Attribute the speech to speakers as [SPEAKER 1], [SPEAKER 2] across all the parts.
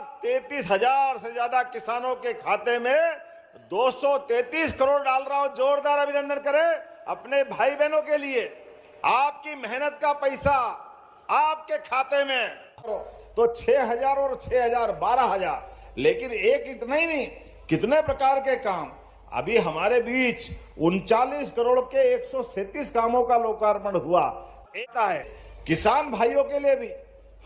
[SPEAKER 1] 1,33,000 से ज्यादा किसानों के खाते में 233 करोड़ डाल रहा हूं। जोरदार अभिनंदन करें अपने भाई बहनों के लिए। आपकी मेहनत का पैसा आपके खाते में तो 6,000 और 6,000 12,000, लेकिन एक इतना ही नहीं, कितने प्रकार के काम। अभी हमारे बीच 39 करोड़ के 137 कामों का लोकार्पण हुआ। एक है किसान भाइयों के लिए भी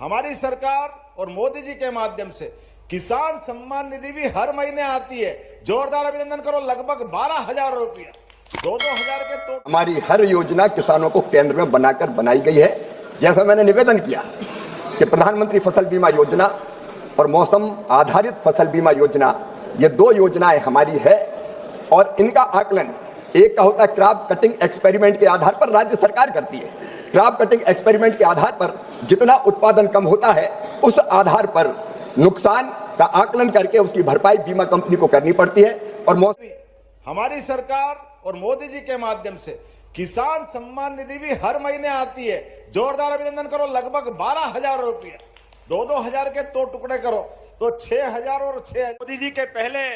[SPEAKER 1] हमारी सरकार और मोदी जी के माध्यम से किसान सम्मान निधि भी हर महीने आती है। जोरदार अभिनंदन करो, लगभग 12,000 रुपया, 2,000 के तो
[SPEAKER 2] हमारी हर योजना किसानों को केंद्र में बनाकर बनाई गई है। जैसा मैंने निवेदन किया कि प्रधानमंत्री फसल बीमा योजना और मौसम आधारित फसल बीमा योजना, ये दो योजनाएं हमारी है और इनका आकलन एक का होता है क्रॉप कटिंग एक्सपेरिमेंट के आधार पर राज्य सरकार करती है। क्रॉप कटिंग एक्सपेरिमेंट के आधार पर जितना उत्पादन कम होता है उस आधार पर नुकसान का आकलन करके उसकी भरपाई बीमा कंपनी को करनी पड़ती है। और
[SPEAKER 1] हमारी सरकार और मोदी जी के माध्यम से किसान सम्मान निधि भी हर महीने आती है। जोरदार अभिनंदन करो, लगभग 12,000 रुपया, 2,000 के तो टुकड़े करो तो 6,000 और 6,000। मोदी जी के पहले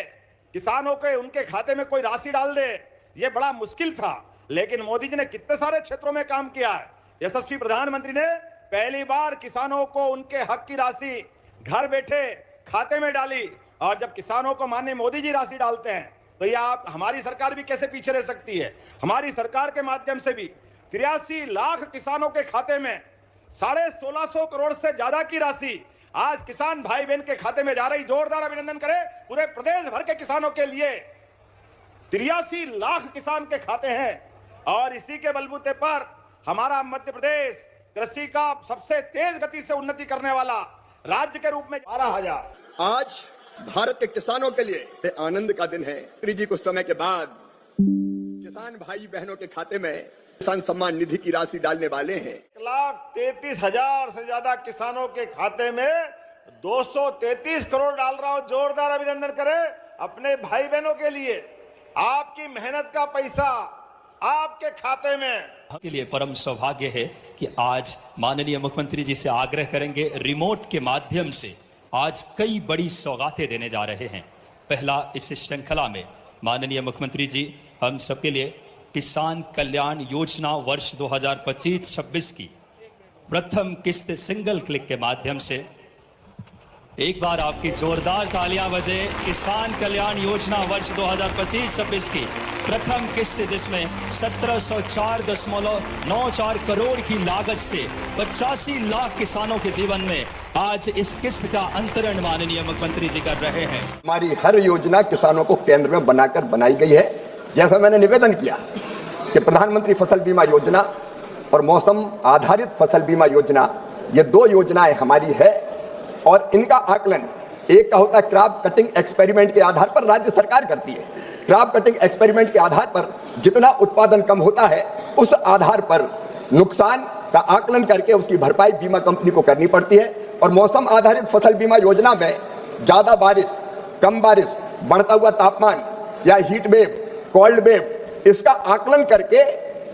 [SPEAKER 1] किसानों के उनके खाते में कोई राशि डाल दे, ये बड़ा मुश्किल था, लेकिन मोदी जी ने कितने सारे क्षेत्रों में काम किया है। यशस्वी प्रधानमंत्री ने पहली बार किसानों को उनके हक की राशि घर बैठे खाते में डाली, और जब किसानों को माननीय मोदी जी राशि डालते हैं तो ये आप हमारी सरकार भी कैसे पीछे रह सकती है। हमारी सरकार के माध्यम से भी 83 लाख किसानों के खाते में 1,650 करोड़ से ज्यादा की राशि आज किसान भाई बहन के खाते में जा रही। जोरदार अभिनंदन करें पूरे प्रदेश भर के किसानों के लिए। 83 लाख किसान के खाते हैं और इसी के बलबूते पर हमारा मध्य प्रदेश कृषि का सबसे तेज गति से उन्नति करने वाला राज्य के रूप में 12,000।
[SPEAKER 2] आज भारत के किसानों के लिए आनंद का दिन है। श्री जी कुछ समय के बाद किसान भाई बहनों के खाते में किसान सम्मान निधि की राशि डालने वाले हैं।
[SPEAKER 1] 1,33,000 से ज्यादा किसानों के खाते में 233 करोड़ डाल रहा हूं। जोरदार अभिनंदन करें अपने भाई बहनों के लिए। आपकी मेहनत का पैसा आपके खाते में
[SPEAKER 3] के लिए परम सौभाग्य है कि आज माननीय मुख्यमंत्री जी से आग्रह करेंगे, रिमोट के माध्यम से आज कई बड़ी सौगातें देने जा रहे हैं। पहला इस श्रृंखला में माननीय मुख्यमंत्री जी हम सबके लिए किसान कल्याण योजना वर्ष 2025-26 की प्रथम किस्त सिंगल क्लिक के माध्यम से, एक बार आपकी जोरदार तालियां बजे, किसान कल्याण योजना वर्ष 2025-26 की प्रथम किस्त जिसमें 1704.94 करोड़ की लागत से 85 लाख किसानों के जीवन में आज इस किस्त का अंतरण माननीय मुख्यमंत्री जी कर रहे हैं।
[SPEAKER 2] हमारी हर योजना किसानों को केंद्र में बनाकर बनाई गई है। जैसा मैंने निवेदन किया कि प्रधानमंत्री फसल बीमा योजना और मौसम आधारित फसल बीमा योजना, ये दो योजनाएं हमारी है और इनका आकलन एक का होता है क्रॉप कटिंग एक्सपेरिमेंट के आधार पर राज्य सरकार करती है। क्रॉप कटिंग एक्सपेरिमेंट के आधार पर जितना उत्पादन कम होता है उस आधार पर नुकसान का आकलन करके उसकी भरपाई बीमा कंपनी को करनी पड़ती है। और मौसम आधारित फसल बीमा योजना में ज्यादा बारिश, कम बारिश, बढ़ता हुआ तापमान या हीट वेव, कोल्ड वेव, इसका आकलन करके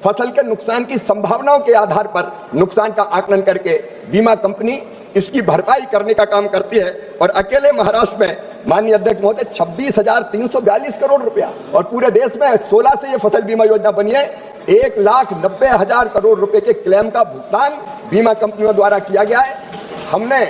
[SPEAKER 2] फसल के नुकसान की संभावनाओं के आधार पर नुकसान का आकलन करके बीमा कंपनी इसकी भरपाई करने का काम करती है। और अकेले महाराष्ट्र में माननीय अध्यक्ष महोदय 26,342 करोड़ रुपया और पूरे देश में 16 से ये फसल बीमा योजना बनी है। 1,90,000 करोड़ रुपए के क्लेम का भुगतान बीमा कंपनियों द्वारा किया गया है। हमने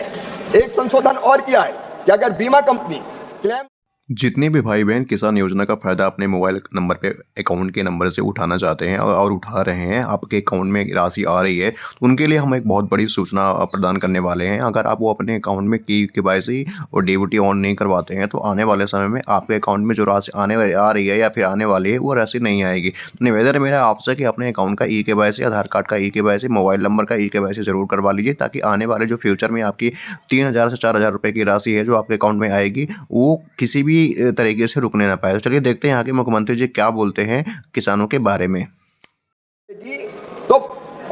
[SPEAKER 2] एक संशोधन और किया है कि अगर बीमा कंपनी क्लेम
[SPEAKER 4] जितने भी भाई बहन किसान योजना का फ़ायदा अपने मोबाइल नंबर पे अकाउंट के नंबर से उठाना चाहते हैं और उठा रहे हैं, आपके अकाउंट में राशि आ रही है, तो उनके लिए हम एक बहुत बड़ी सूचना प्रदान करने वाले हैं। अगर आप वो अपने अकाउंट में KYC और DBT ऑन नहीं करवाते हैं तो आने वाले समय में आपके अकाउंट में जो राशि आ रही है या फिर आने वाली है वो राशि नहीं आएगी। तो निवेदन है मेरा आपसे कि अपने अकाउंट का KYC, आधार कार्ड का KYC, मोबाइल नंबर का KYC ज़रूर करवा लीजिए, ताकि आने वाले जो फ्यूचर में आपकी 3,000 से 4,000 रुपये की राशि है जो आपके अकाउंट में आएगी वो किसी भी तरीके से रुकने ना पाए। तो चलिए देखते हैं आगे मुख्यमंत्री जी क्या बोलते हैं किसानों के बारे में।
[SPEAKER 2] तो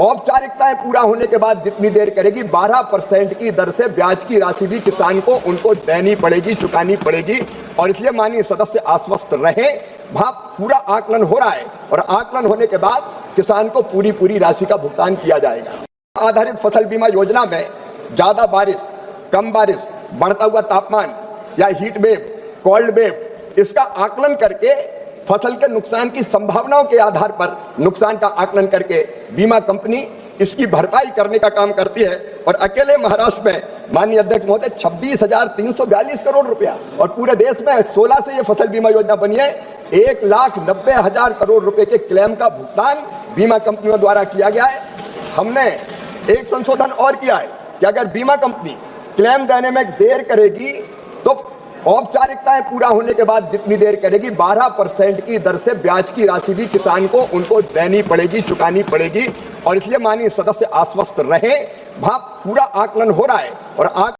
[SPEAKER 2] औपचारिकताएं पूरा होने के बाद जितनी देर करेगी 12% की दर से ब्याज की राशि भी किसान को उनको देनी पड़ेगी, चुकानी पड़ेगी। और इसलिए माननीय सदस्य आश्वस्त रहे, वहां पूरा आकलन हो रहा है और आकलन होने के बाद किसान को पूरी राशि का भुगतान किया जाएगा। आधारित फसल बीमा योजना में ज्यादा बारिश, कम बारिश, बढ़ता हुआ तापमान या हीट वेव, कोल्ड वेव, इसका आकलन करके फसल के नुकसान की संभावनाओं के आधार पर नुकसान का आकलन करके बीमा कंपनी इसकी भरपाई करने का काम करती है। और अकेले महाराष्ट्र में माननीय अध्यक्ष महोदय 26,342 करोड़ रुपया, और पूरे देश में 16 से ये फसल बीमा योजना बनी है, 1,90,000 करोड़ रुपए के क्लेम का भुगतान बीमा कंपनियों द्वारा किया गया है। हमने एक संशोधन और किया है कि अगर बीमा कंपनी क्लेम देने में देर करेगी तो औपचारिकताएं पूरा होने के बाद जितनी देर करेगी 12% की दर से ब्याज की राशि भी किसान को उनको देनी पड़ेगी, चुकानी पड़ेगी। और इसलिए माननीय सदस्य आश्वस्त रहे, वहां पूरा आकलन हो रहा है और